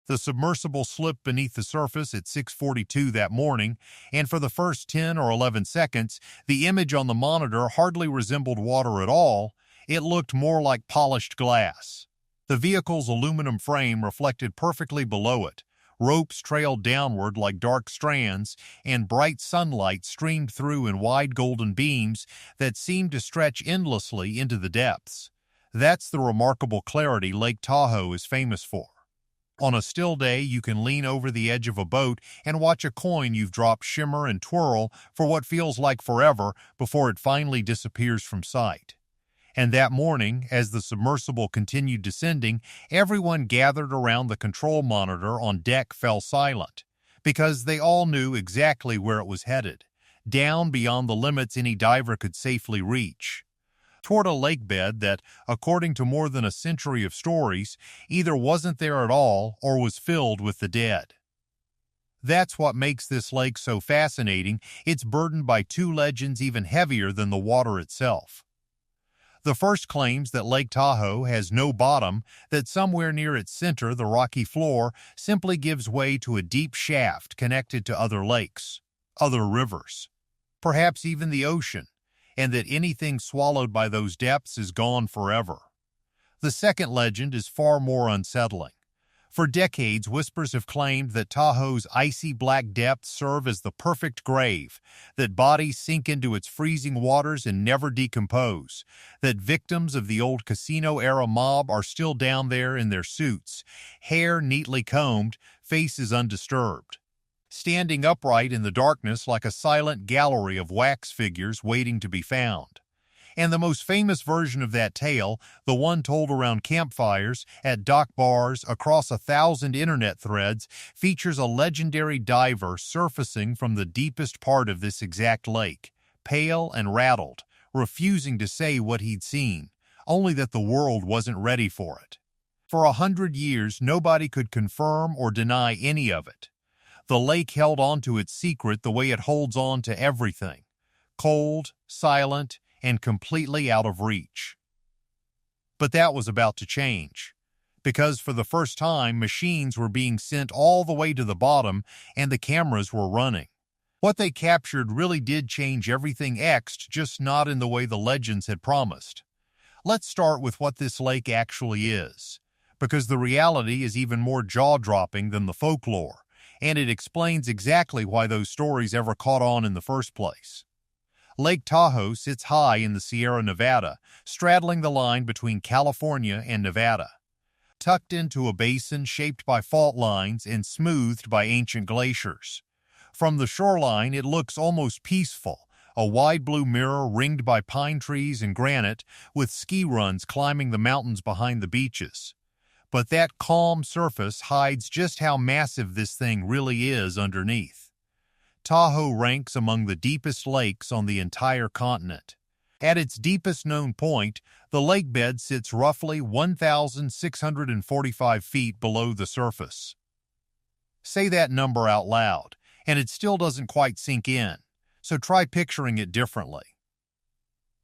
The submersible slipped beneath the surface at 6:42 that morning, and for the first 10 or 11 seconds, the image on the monitor hardly resembled water at all. It looked more like polished glass. The vehicle's aluminum frame reflected perfectly below it. Ropes trailed downward like dark strands, and bright sunlight streamed through in wide golden beams that seemed to stretch endlessly into the depths. That's the remarkable clarity Lake Tahoe is famous for. On a still day, you can lean over the edge of a boat and watch a coin you've dropped shimmer and twirl for what feels like forever before it finally disappears from sight. And that morning, as the submersible continued descending, everyone gathered around the control monitor on deck fell silent, because they all knew exactly where it was headed, down beyond the limits any diver could safely reach, toward a lakebed that, according to more than a century of stories, either wasn't there at all or was filled with the dead. That's what makes this lake so fascinating. It's burdened by two legends even heavier than the water itself. The first claims that Lake Tahoe has no bottom, that somewhere near its center the rocky floor simply gives way to a deep shaft connected to other lakes, other rivers, perhaps even the ocean, and that anything swallowed by those depths is gone forever. The second legend is far more unsettling. For decades, whispers have claimed that Tahoe's icy black depths serve as the perfect grave, that bodies sink into its freezing waters and never decompose, that victims of the old casino-era mob are still down there in their suits, hair neatly combed, faces undisturbed, standing upright in the darkness like a silent gallery of wax figures waiting to be found. And the most famous version of that tale, the one told around campfires, at dock bars, across 1,000 internet threads, features a legendary diver surfacing from the deepest part of this exact lake, pale and rattled, refusing to say what he'd seen, only that the world wasn't ready for it. For 100 years, nobody could confirm or deny any of it. The lake held on to its secret the way it holds on to everything, cold, silent, and completely out of reach. But that was about to change, because for the first time, machines were being sent all the way to the bottom and the cameras were running. What they captured really did change everything exed, just not in the way the legends had promised. Let's start with what this lake actually is, because the reality is even more jaw-dropping than the folklore, and it explains exactly why those stories ever caught on in the first place. Lake Tahoe sits high in the Sierra Nevada, straddling the line between California and Nevada. Tucked into a basin shaped by fault lines and smoothed by ancient glaciers. From the shoreline, it looks almost peaceful, a wide blue mirror ringed by pine trees and granite, with ski runs climbing the mountains behind the beaches. But that calm surface hides just how massive this thing really is underneath. Tahoe ranks among the deepest lakes on the entire continent. At its deepest known point, the lakebed sits roughly 1,645 feet below the surface. Say that number out loud, and it still doesn't quite sink in, so try picturing it differently.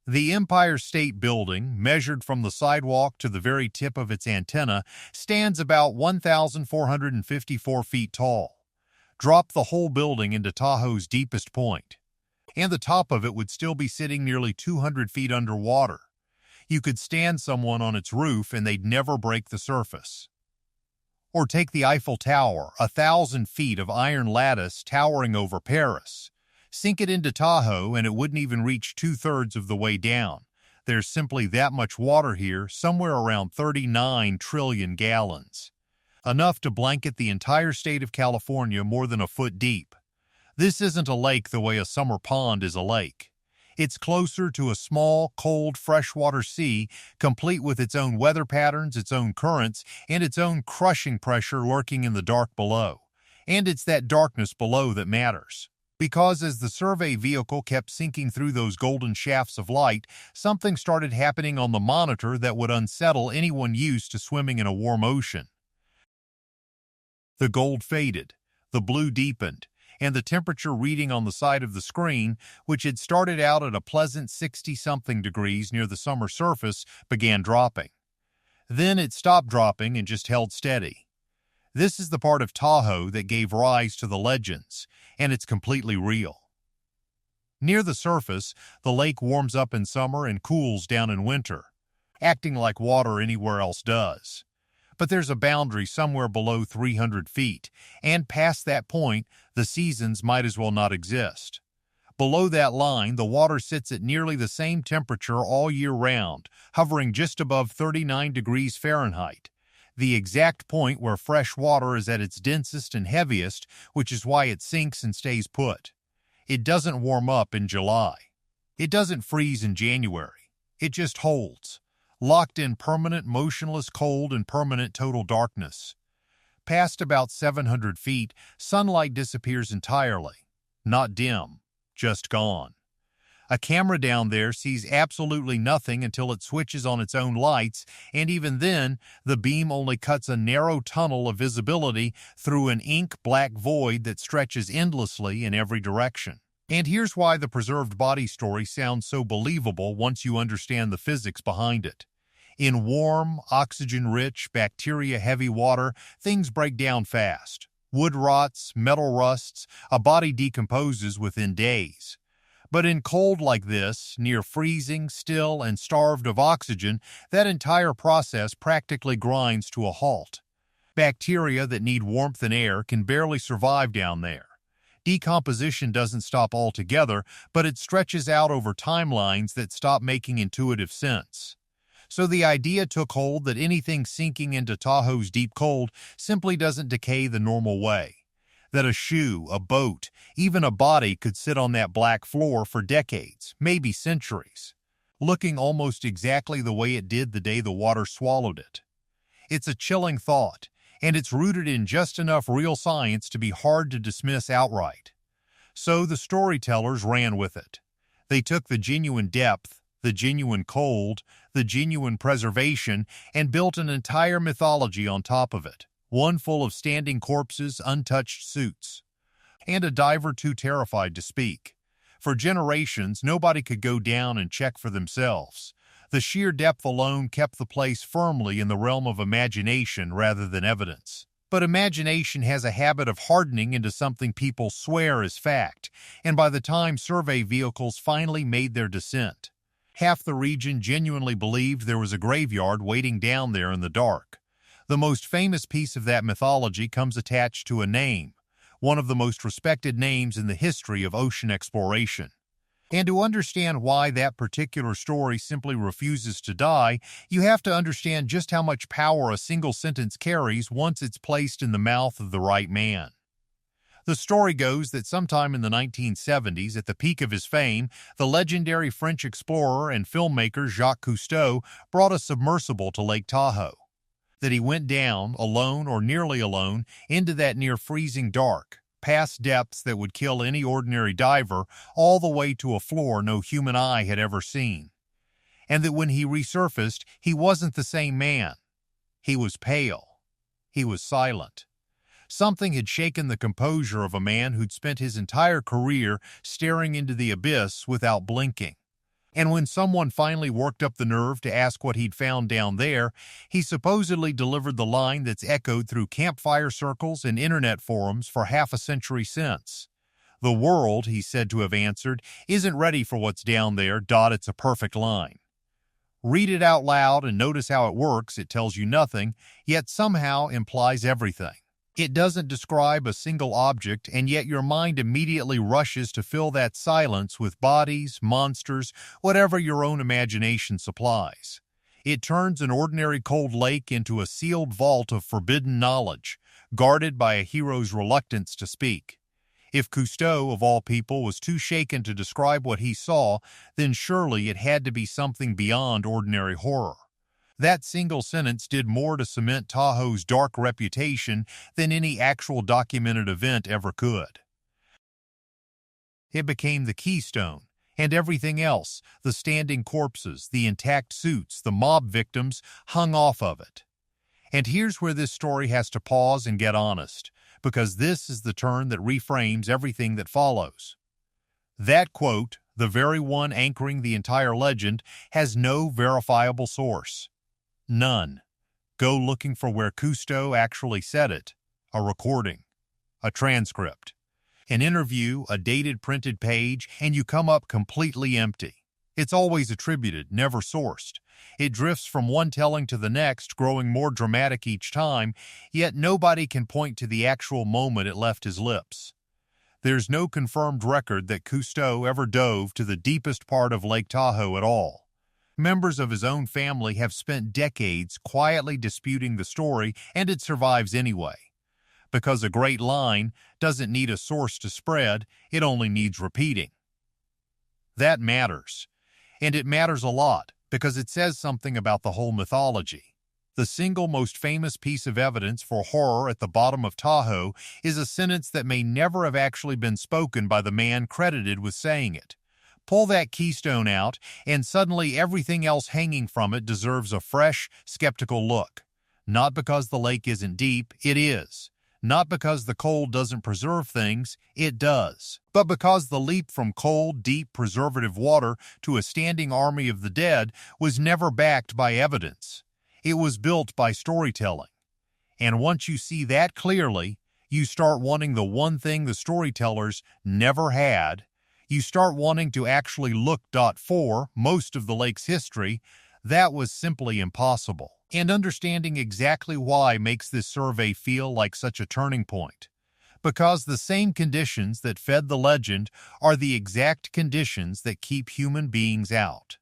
The Empire State Building, measured from the sidewalk to the very tip of its antenna, stands about 1,454 feet tall. Drop the whole building into Tahoe's deepest point, and the top of it would still be sitting nearly 200 feet underwater. You could stand someone on its roof and they'd never break the surface. Or take the Eiffel Tower, 1,000 feet of iron lattice towering over Paris. Sink it into Tahoe and it wouldn't even reach 2/3 of the way down. There's simply that much water here, somewhere around 39 trillion gallons. Enough to blanket the entire state of California more than a foot deep. This isn't a lake the way a summer pond is a lake. It's closer to a small, cold, freshwater sea, complete with its own weather patterns, its own currents, and its own crushing pressure lurking in the dark below. And it's that darkness below that matters. Because as the survey vehicle kept sinking through those golden shafts of light, something started happening on the monitor that would unsettle anyone used to swimming in a warm ocean. The gold faded, the blue deepened, and the temperature reading on the side of the screen, which had started out at a pleasant 60-something degrees near the summer surface, began dropping. Then it stopped dropping and just held steady. This is the part of Tahoe that gave rise to the legends, and it's completely real. Near the surface, the lake warms up in summer and cools down in winter, acting like water anywhere else does. But there's a boundary somewhere below 300 feet, and past that point, the seasons might as well not exist. Below that line, the water sits at nearly the same temperature all year round, hovering just above 39 degrees Fahrenheit, the exact point where fresh water is at its densest and heaviest, which is why it sinks and stays put. It doesn't warm up in July. It doesn't freeze in January. It just holds, locked in permanent, motionless cold and permanent total darkness. Past about 700 feet, sunlight disappears entirely. Not dim, just gone. A camera down there sees absolutely nothing until it switches on its own lights, and even then, the beam only cuts a narrow tunnel of visibility through an ink-black void that stretches endlessly in every direction. And here's why the preserved body story sounds so believable once you understand the physics behind it. In warm, oxygen-rich, bacteria-heavy water, things break down fast. Wood rots, metal rusts, a body decomposes within days. But in cold like this, near freezing, still, and starved of oxygen, that entire process practically grinds to a halt. Bacteria that need warmth and air can barely survive down there. Decomposition doesn't stop altogether, but it stretches out over timelines that stop making intuitive sense. So the idea took hold that anything sinking into Tahoe's deep cold simply doesn't decay the normal way. That a shoe, a boat, even a body could sit on that black floor for decades, maybe centuries, looking almost exactly the way it did the day the water swallowed it. It's a chilling thought, and it's rooted in just enough real science to be hard to dismiss outright. So the storytellers ran with it. They took the genuine depth, the genuine cold, the genuine preservation, and built an entire mythology on top of it, one full of standing corpses, untouched suits, and a diver too terrified to speak. For generations, nobody could go down and check for themselves. The sheer depth alone kept the place firmly in the realm of imagination rather than evidence. But imagination has a habit of hardening into something people swear is fact, and by the time survey vehicles finally made their descent, half the region genuinely believed there was a graveyard waiting down there in the dark. The most famous piece of that mythology comes attached to a name, one of the most respected names in the history of ocean exploration. And to understand why that particular story simply refuses to die, you have to understand just how much power a single sentence carries once it's placed in the mouth of the right man. The story goes that sometime in the 1970s, at the peak of his fame, the legendary French explorer and filmmaker Jacques Cousteau brought a submersible to Lake Tahoe. That he went down, alone or nearly alone, into that near-freezing dark, past depths that would kill any ordinary diver, all the way to a floor no human eye had ever seen. And that when he resurfaced, he wasn't the same man. He was pale. He was silent. Something had shaken the composure of a man who'd spent his entire career staring into the abyss without blinking. And when someone finally worked up the nerve to ask what he'd found down there, he supposedly delivered the line that's echoed through campfire circles and internet forums for half a century since. The world, he said to have answered, isn't ready for what's down there. It's a perfect line. Read it out loud and notice how it works. It tells you nothing, yet somehow implies everything. It doesn't describe a single object, and yet your mind immediately rushes to fill that silence with bodies, monsters, whatever your own imagination supplies. It turns an ordinary cold lake into a sealed vault of forbidden knowledge, guarded by a hero's reluctance to speak. If Cousteau, of all people, was too shaken to describe what he saw, then surely it had to be something beyond ordinary horror. That single sentence did more to cement Tahoe's dark reputation than any actual documented event ever could. It became the keystone, and everything else, the standing corpses, the intact suits, the mob victims, hung off of it. And here's where this story has to pause and get honest, because this is the turn that reframes everything that follows. That quote, the very one anchoring the entire legend, has no verifiable source. None. Go looking for where Cousteau actually said it. a recording, a transcript, an interview, a dated printed page, and you come up completely empty. It's always attributed, never sourced. It drifts from one telling to the next, growing more dramatic each time, yet nobody can point to the actual moment it left his lips. There's no confirmed record that Cousteau ever dove to the deepest part of Lake Tahoe at all. Members of his own family have spent decades quietly disputing the story, and it survives anyway. Because a great line doesn't need a source to spread, it only needs repeating. That matters. And it matters a lot, because it says something about the whole mythology. The single most famous piece of evidence for horror at the bottom of Tahoe is a sentence that may never have actually been spoken by the man credited with saying it. Pull that keystone out, and suddenly everything else hanging from it deserves a fresh, skeptical look. Not because the lake isn't deep, it is. Not because the cold doesn't preserve things, it does. But because the leap from cold, deep, preservative water to a standing army of the dead was never backed by evidence. It was built by storytelling. And once you see that clearly, you start wanting the one thing the storytellers never had. You start wanting to actually look. For most of the lake's history, that was simply impossible. And understanding exactly why makes this survey feel like such a turning point. Because the same conditions that fed the legend are the exact conditions that keep human beings out.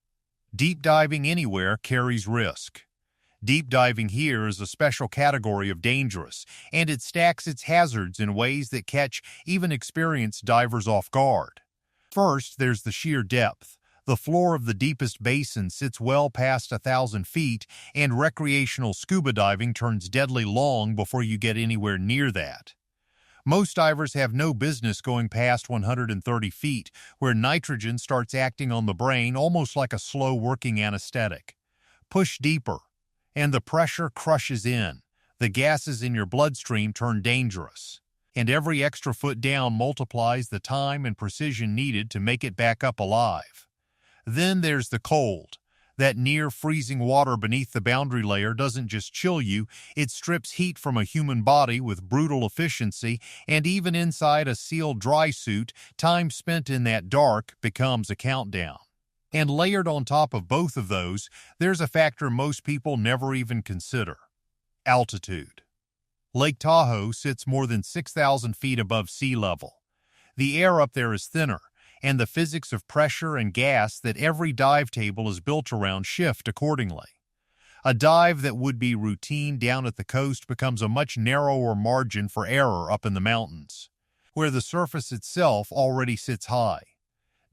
Deep diving anywhere carries risk. Deep diving here is a special category of dangerous, and it stacks its hazards in ways that catch even experienced divers off guard. First, there's the sheer depth. The floor of the deepest basin sits well past 1,000 feet, and recreational scuba diving turns deadly long before you get anywhere near that. Most divers have no business going past 130 feet, where nitrogen starts acting on the brain almost like a slow-working anesthetic. Push deeper, and the pressure crushes in. The gases in your bloodstream turn dangerous. And every extra foot down multiplies the time and precision needed to make it back up alive. Then there's the cold. That near-freezing water beneath the boundary layer doesn't just chill you, it strips heat from a human body with brutal efficiency, and even inside a sealed dry suit, time spent in that dark becomes a countdown. And layered on top of both of those, there's a factor most people never even consider: altitude. Lake Tahoe sits more than 6,000 feet above sea level. The air up there is thinner, and the physics of pressure and gas that every dive table is built around shift accordingly. A dive that would be routine down at the coast becomes a much narrower margin for error up in the mountains, where the surface itself already sits high.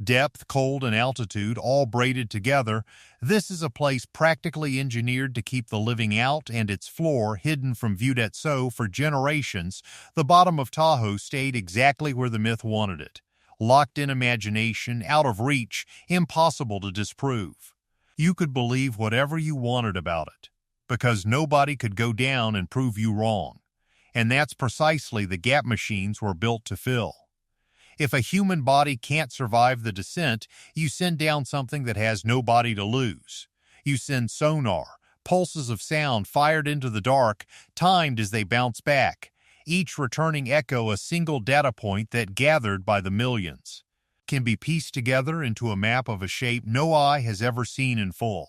Depth, cold, and altitude all braided together, this is a place practically engineered to keep the living out and its floor hidden from view. So, for generations, the bottom of Tahoe stayed exactly where the myth wanted it. Locked in imagination, out of reach, impossible to disprove. You could believe whatever you wanted about it, because nobody could go down and prove you wrong. And that's precisely the gap machines were built to fill. If a human body can't survive the descent, you send down something that has no body to lose. You send sonar, pulses of sound fired into the dark, timed as they bounce back, each returning echo a single data point that, gathered by the millions, can be pieced together into a map of a shape no eye has ever seen in full.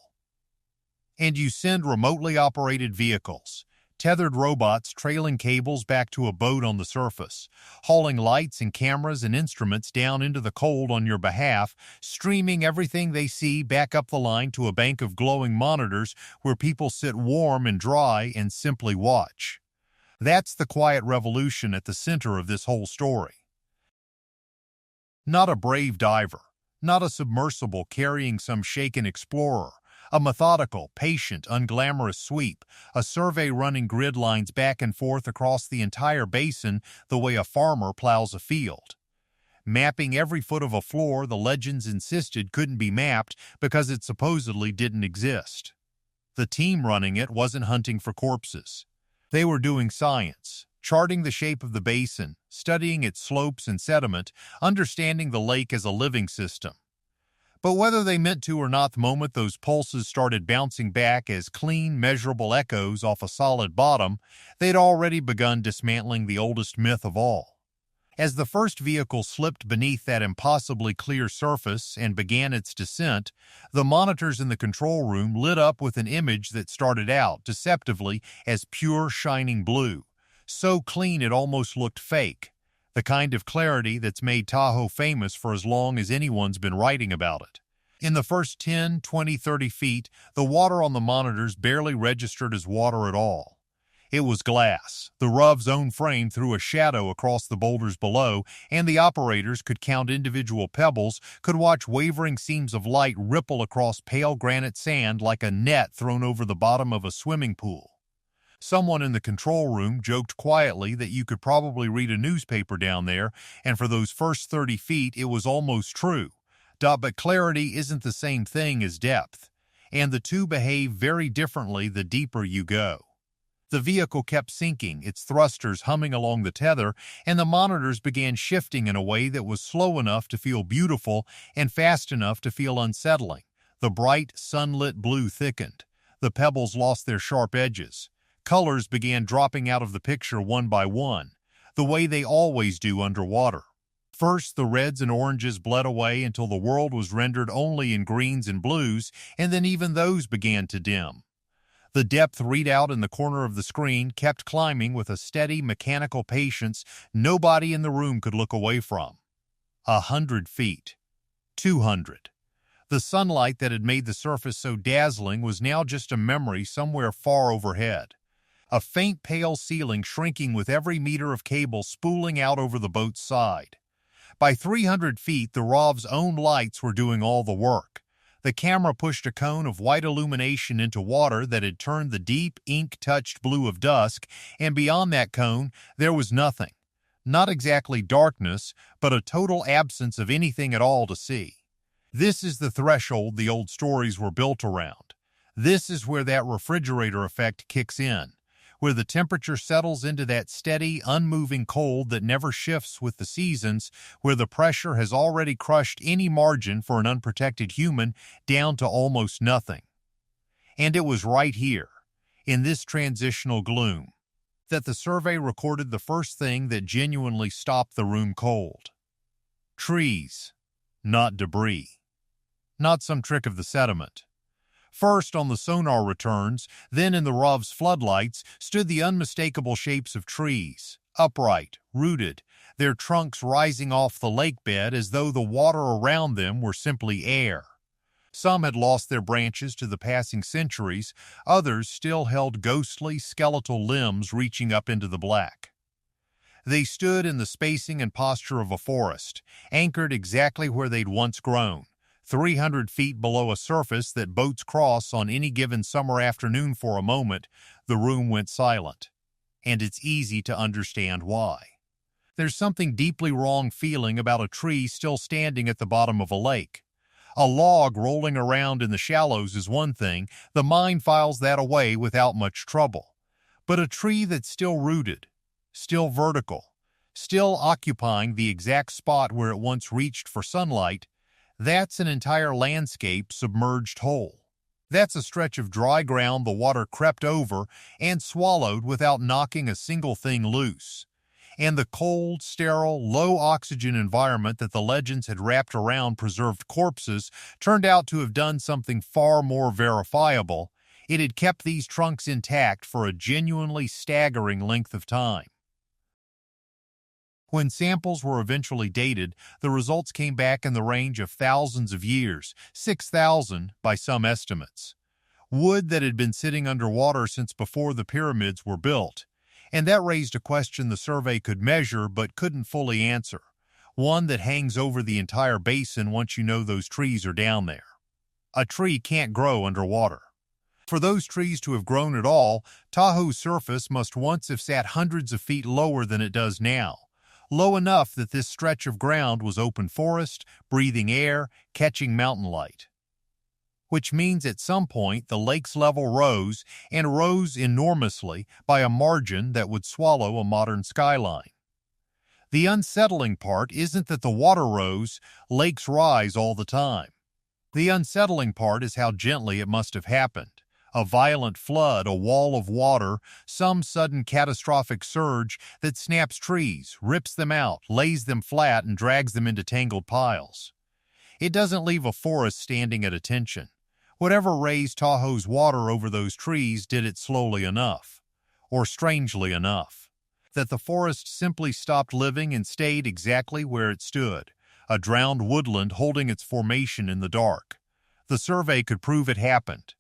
And you send remotely operated vehicles, tethered robots trailing cables back to a boat on the surface, hauling lights and cameras and instruments down into the cold on your behalf, streaming everything they see back up the line to a bank of glowing monitors where people sit warm and dry and simply watch. That's the quiet revolution at the center of this whole story. Not a brave diver, not a submersible carrying some shaken explorer, a methodical, patient, unglamorous sweep, a survey running grid lines back and forth across the entire basin the way a farmer plows a field. Mapping every foot of a floor the legends insisted couldn't be mapped because it supposedly didn't exist. The team running it wasn't hunting for corpses. They were doing science, charting the shape of the basin, studying its slopes and sediment, understanding the lake as a living system. But whether they meant to or not, the moment those pulses started bouncing back as clean, measurable echoes off a solid bottom, they'd already begun dismantling the oldest myth of all. As the first vehicle slipped beneath that impossibly clear surface and began its descent, the monitors in the control room lit up with an image that started out, deceptively, as pure, shining blue, so clean it almost looked fake, the kind of clarity that's made Tahoe famous for as long as anyone's been writing about it. In the first 10, 20, 30 feet, the water on the monitors barely registered as water at all. It was glass. The ROV's own frame threw a shadow across the boulders below, and the operators could count individual pebbles, could watch wavering seams of light ripple across pale granite sand like a net thrown over the bottom of a swimming pool. Someone in the control room joked quietly that you could probably read a newspaper down there, and for those first 30 feet it was almost true. But clarity isn't the same thing as depth, and the two behave very differently the deeper you go. The vehicle kept sinking, its thrusters humming along the tether, and the monitors began shifting in a way that was slow enough to feel beautiful and fast enough to feel unsettling. The bright, sunlit blue thickened. The pebbles lost their sharp edges. Colors began dropping out of the picture one by one, the way they always do underwater. First, the reds and oranges bled away until the world was rendered only in greens and blues, and then even those began to dim. The depth readout in the corner of the screen kept climbing with a steady, mechanical patience nobody in the room could look away from. 100 feet. 200. The sunlight that had made the surface so dazzling was now just a memory somewhere far overhead. A faint pale ceiling shrinking with every meter of cable spooling out over the boat's side. By 300 feet, the ROV's own lights were doing all the work. The camera pushed a cone of white illumination into water that had turned the deep, ink-touched blue of dusk, and beyond that cone, there was nothing. Not exactly darkness, but a total absence of anything at all to see. This is the threshold the old stories were built around. This is where that refrigerator effect kicks in, where the temperature settles into that steady, unmoving cold that never shifts with the seasons, where the pressure has already crushed any margin for an unprotected human down to almost nothing. And it was right here, in this transitional gloom, that the survey recorded the first thing that genuinely stopped the room cold. Trees, not debris. Not some trick of the sediment. First on the sonar returns, then in the ROV's floodlights, stood the unmistakable shapes of trees, upright, rooted, their trunks rising off the lakebed as though the water around them were simply air. Some had lost their branches to the passing centuries, others still held ghostly, skeletal limbs reaching up into the black. They stood in the spacing and posture of a forest, anchored exactly where they'd once grown. 300 feet below a surface that boats cross on any given summer afternoon. For a moment, the room went silent. And it's easy to understand why. There's something deeply wrong feeling about a tree still standing at the bottom of a lake. A log rolling around in the shallows is one thing, the mind files that away without much trouble. But a tree that's still rooted, still vertical, still occupying the exact spot where it once reached for sunlight, that's an entire landscape submerged whole. That's a stretch of dry ground the water crept over and swallowed without knocking a single thing loose. And the cold, sterile, low-oxygen environment that the legends had wrapped around preserved corpses turned out to have done something far more verifiable. It had kept these trunks intact for a genuinely staggering length of time. When samples were eventually dated, the results came back in the range of thousands of years, 6,000 by some estimates. Wood that had been sitting underwater since before the pyramids were built. And that raised a question the survey could measure but couldn't fully answer, one that hangs over the entire basin once you know those trees are down there. A tree can't grow underwater. For those trees to have grown at all, Tahoe's surface must once have sat hundreds of feet lower than it does now. Low enough that this stretch of ground was open forest, breathing air, catching mountain light. Which means at some point the lake's level rose, and rose enormously by a margin that would swallow a modern skyline. The unsettling part isn't that the water rose, lakes rise all the time. The unsettling part is how gently it must have happened. A violent flood, a wall of water, some sudden catastrophic surge that snaps trees, rips them out, lays them flat, and drags them into tangled piles. It doesn't leave a forest standing at attention. Whatever raised Tahoe's water over those trees did it slowly enough, or strangely enough, that the forest simply stopped living and stayed exactly where it stood, a drowned woodland holding its formation in the dark. The survey could prove it happened.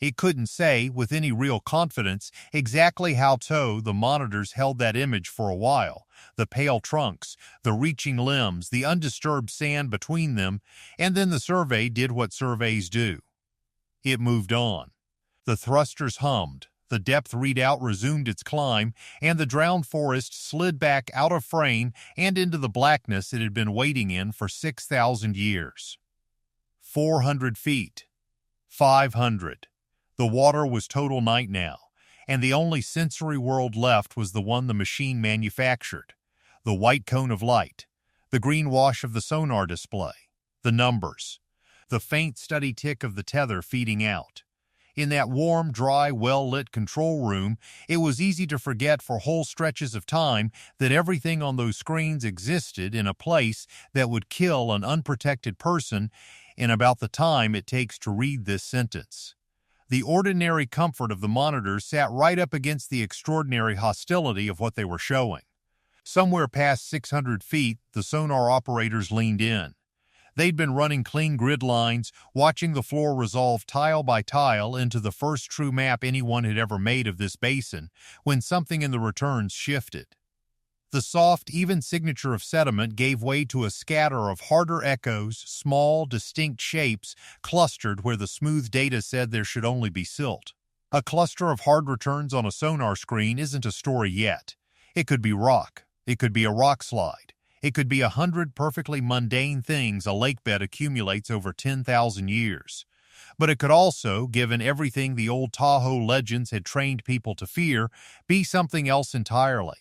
It couldn't say, with any real confidence, exactly how the monitors held that image for a while, the pale trunks, the reaching limbs, the undisturbed sand between them, and then the survey did what surveys do. It moved on. The thrusters hummed, the depth readout resumed its climb, and the drowned forest slid back out of frame and into the blackness it had been waiting in for 6,000 years. 400 feet. 500. The water was total night now, and the only sensory world left was the one the machine manufactured. The white cone of light, the green wash of the sonar display, the numbers, the faint steady tick of the tether feeding out. In that warm, dry, well-lit control room, it was easy to forget for whole stretches of time that everything on those screens existed in a place that would kill an unprotected person in about the time it takes to read this sentence. The ordinary comfort of the monitors sat right up against the extraordinary hostility of what they were showing. Somewhere past 600 feet, the sonar operators leaned in. They'd been running clean grid lines, watching the floor resolve tile by tile into the first true map anyone had ever made of this basin, when something in the returns shifted. The soft, even signature of sediment gave way to a scatter of harder echoes, small, distinct shapes clustered where the smooth data said there should only be silt. A cluster of hard returns on a sonar screen isn't a story yet. It could be rock. It could be a rock slide. It could be 100 perfectly mundane things a lakebed accumulates over 10,000 years. But it could also, given everything the old Tahoe legends had trained people to fear, be something else entirely.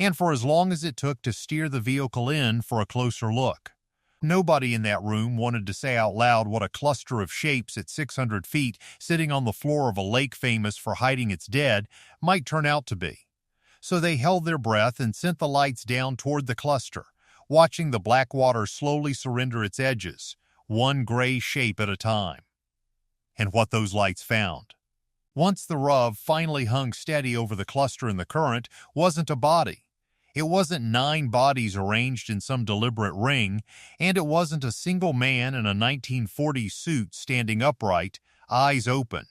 And for as long as it took to steer the vehicle in for a closer look. Nobody in that room wanted to say out loud what a cluster of shapes at 600 feet sitting on the floor of a lake famous for hiding its dead might turn out to be. So they held their breath and sent the lights down toward the cluster, watching the black water slowly surrender its edges, one gray shape at a time. And what those lights found. Once the RUV finally hung steady over the cluster in the current, wasn't a body. It wasn't 9 bodies arranged in some deliberate ring, and it wasn't a single man in a 1940s suit standing upright, eyes open,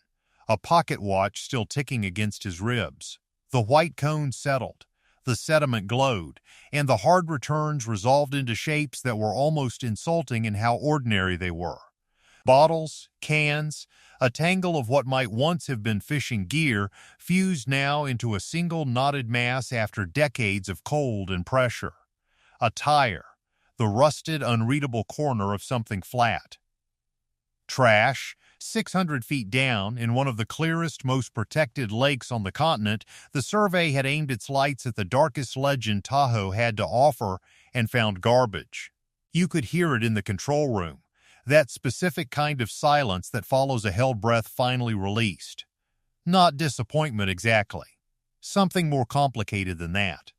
a pocket watch still ticking against his ribs. The white cone settled, the sediment glowed, and the hard returns resolved into shapes that were almost insulting in how ordinary they were. Bottles, cans, a tangle of what might once have been fishing gear fused now into a single knotted mass after decades of cold and pressure. A tire, the rusted, unreadable corner of something flat. Trash, 600 feet down, in one of the clearest, most protected lakes on the continent, the survey had aimed its lights at the darkest legend Tahoe had to offer and found garbage. You could hear it in the control room. That specific kind of silence that follows a held breath finally released. Not disappointment exactly. Something more complicated than that.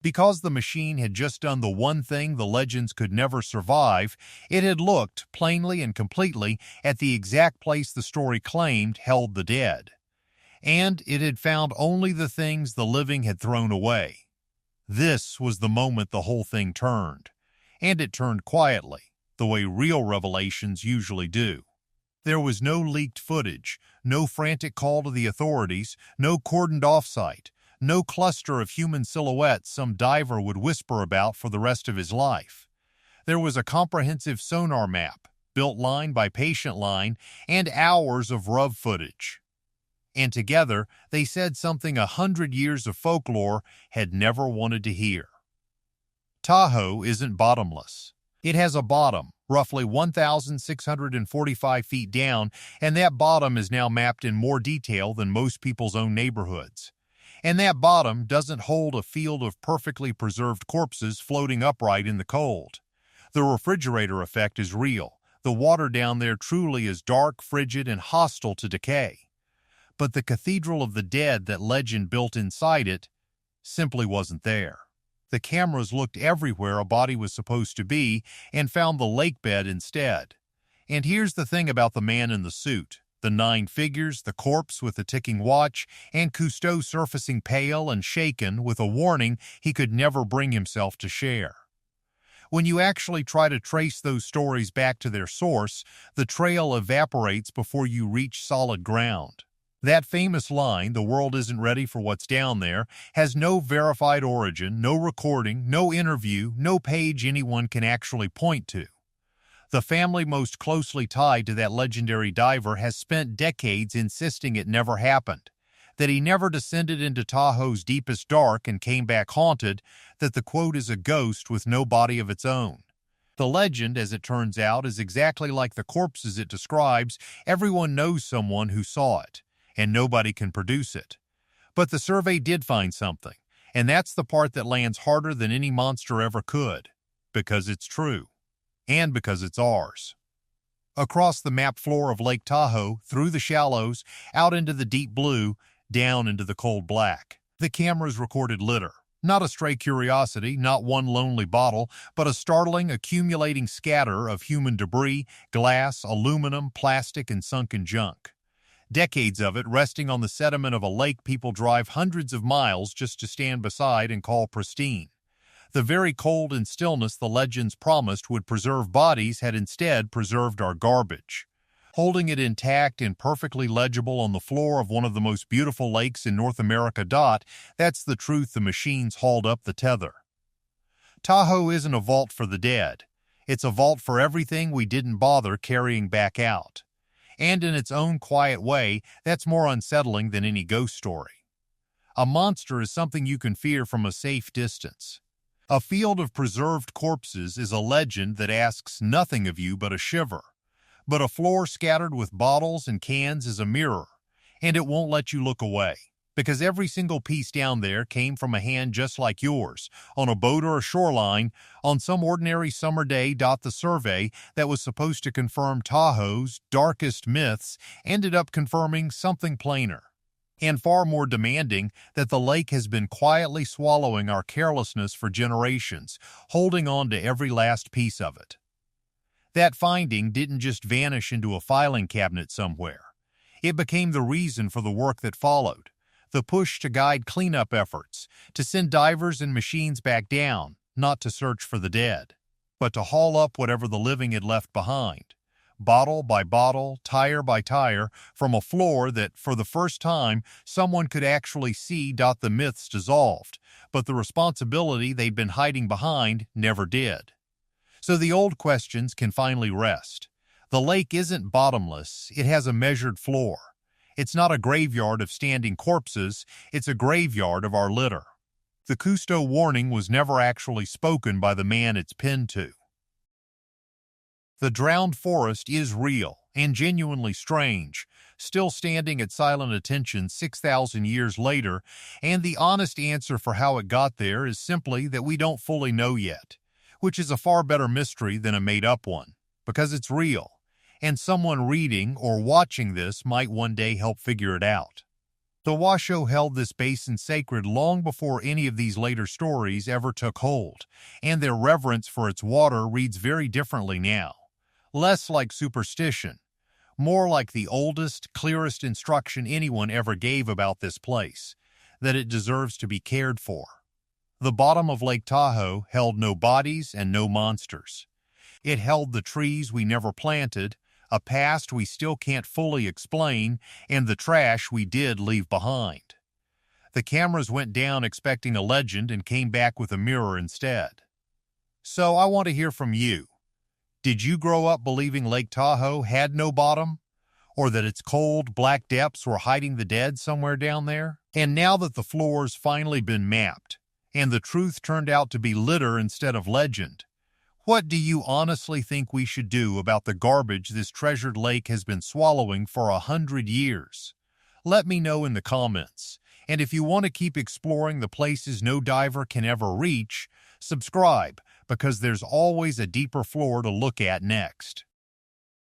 Because the machine had just done the one thing the legends could never survive, it had looked, plainly and completely, at the exact place the story claimed held the dead. And it had found only the things the living had thrown away. This was the moment the whole thing turned. And it turned quietly, the way real revelations usually do. There was no leaked footage, no frantic call to the authorities, no cordoned off site, no cluster of human silhouettes some diver would whisper about for the rest of his life. There was a comprehensive sonar map, built line by patient line, and hours of RUV footage. And together, they said something 100 years of folklore had never wanted to hear. Tahoe isn't bottomless. It has a bottom, roughly 1,645 feet down, and that bottom is now mapped in more detail than most people's own neighborhoods. And that bottom doesn't hold a field of perfectly preserved corpses floating upright in the cold. The refrigerator effect is real. The water down there truly is dark, frigid, and hostile to decay. But the Cathedral of the Dead that legend built inside it simply wasn't there. The cameras looked everywhere a body was supposed to be and found the lakebed instead. And here's the thing about the man in the suit. The 9 figures, the corpse with the ticking watch, and Cousteau surfacing pale and shaken with a warning he could never bring himself to share. When you actually try to trace those stories back to their source, the trail evaporates before you reach solid ground. That famous line, "The world isn't ready for what's down there," has no verified origin, no recording, no interview, no page anyone can actually point to. The family most closely tied to that legendary diver has spent decades insisting it never happened, that he never descended into Tahoe's deepest dark and came back haunted, that the quote is a ghost with no body of its own. The legend, as it turns out, is exactly like the corpses it describes. Everyone knows someone who saw it, and nobody can produce it. But the survey did find something, and that's the part that lands harder than any monster ever could, because it's true. And because it's ours. Across the map floor of Lake Tahoe, through the shallows, out into the deep blue, down into the cold black, the cameras recorded litter. Not a stray curiosity, not one lonely bottle, but a startling, accumulating scatter of human debris, glass, aluminum, plastic, and sunken junk. Decades of it resting on the sediment of a lake people drive hundreds of miles just to stand beside and call pristine. The very cold and stillness the legends promised would preserve bodies had instead preserved our garbage. Holding it intact and perfectly legible on the floor of one of the most beautiful lakes in North America. That's the truth the machines hauled up the tether. Tahoe isn't a vault for the dead. It's a vault for everything we didn't bother carrying back out. And in its own quiet way, that's more unsettling than any ghost story. A monster is something you can fear from a safe distance. A field of preserved corpses is a legend that asks nothing of you but a shiver. But a floor scattered with bottles and cans is a mirror, and it won't let you look away, because every single piece down there came from a hand just like yours, on a boat or a shoreline, on some ordinary summer day. The survey that was supposed to confirm Tahoe's darkest myths ended up confirming something plainer and far more demanding, that the lake has been quietly swallowing our carelessness for generations, holding on to every last piece of it. That finding didn't just vanish into a filing cabinet somewhere. It became the reason for the work that followed, the push to guide cleanup efforts, to send divers and machines back down, not to search for the dead, but to haul up whatever the living had left behind. Bottle by bottle, tire by tire, from a floor that, for the first time, someone could actually see. The myths dissolved, but the responsibility they'd been hiding behind never did. So the old questions can finally rest. The lake isn't bottomless, it has a measured floor. It's not a graveyard of standing corpses, it's a graveyard of our litter. The Cousteau warning was never actually spoken by the man it's pinned to. The drowned forest is real and genuinely strange, still standing at silent attention 6,000 years later, and the honest answer for how it got there is simply that we don't fully know yet, which is a far better mystery than a made-up one, because it's real, and someone reading or watching this might one day help figure it out. The Washoe held this basin sacred long before any of these later stories ever took hold, and their reverence for its water reads very differently now. Less like superstition, more like the oldest, clearest instruction anyone ever gave about this place, that it deserves to be cared for. The bottom of Lake Tahoe held no bodies and no monsters. It held the trees we never planted, a past we still can't fully explain, and the trash we did leave behind. The cameras went down expecting a legend and came back with a mirror instead. So I want to hear from you. Did you grow up believing Lake Tahoe had no bottom? Or that its cold, black depths were hiding the dead somewhere down there? And now that the floor's finally been mapped, and the truth turned out to be litter instead of legend, what do you honestly think we should do about the garbage this treasured lake has been swallowing for 100 years? Let me know in the comments. And if you want to keep exploring the places no diver can ever reach, subscribe, because there's always a deeper floor to look at next.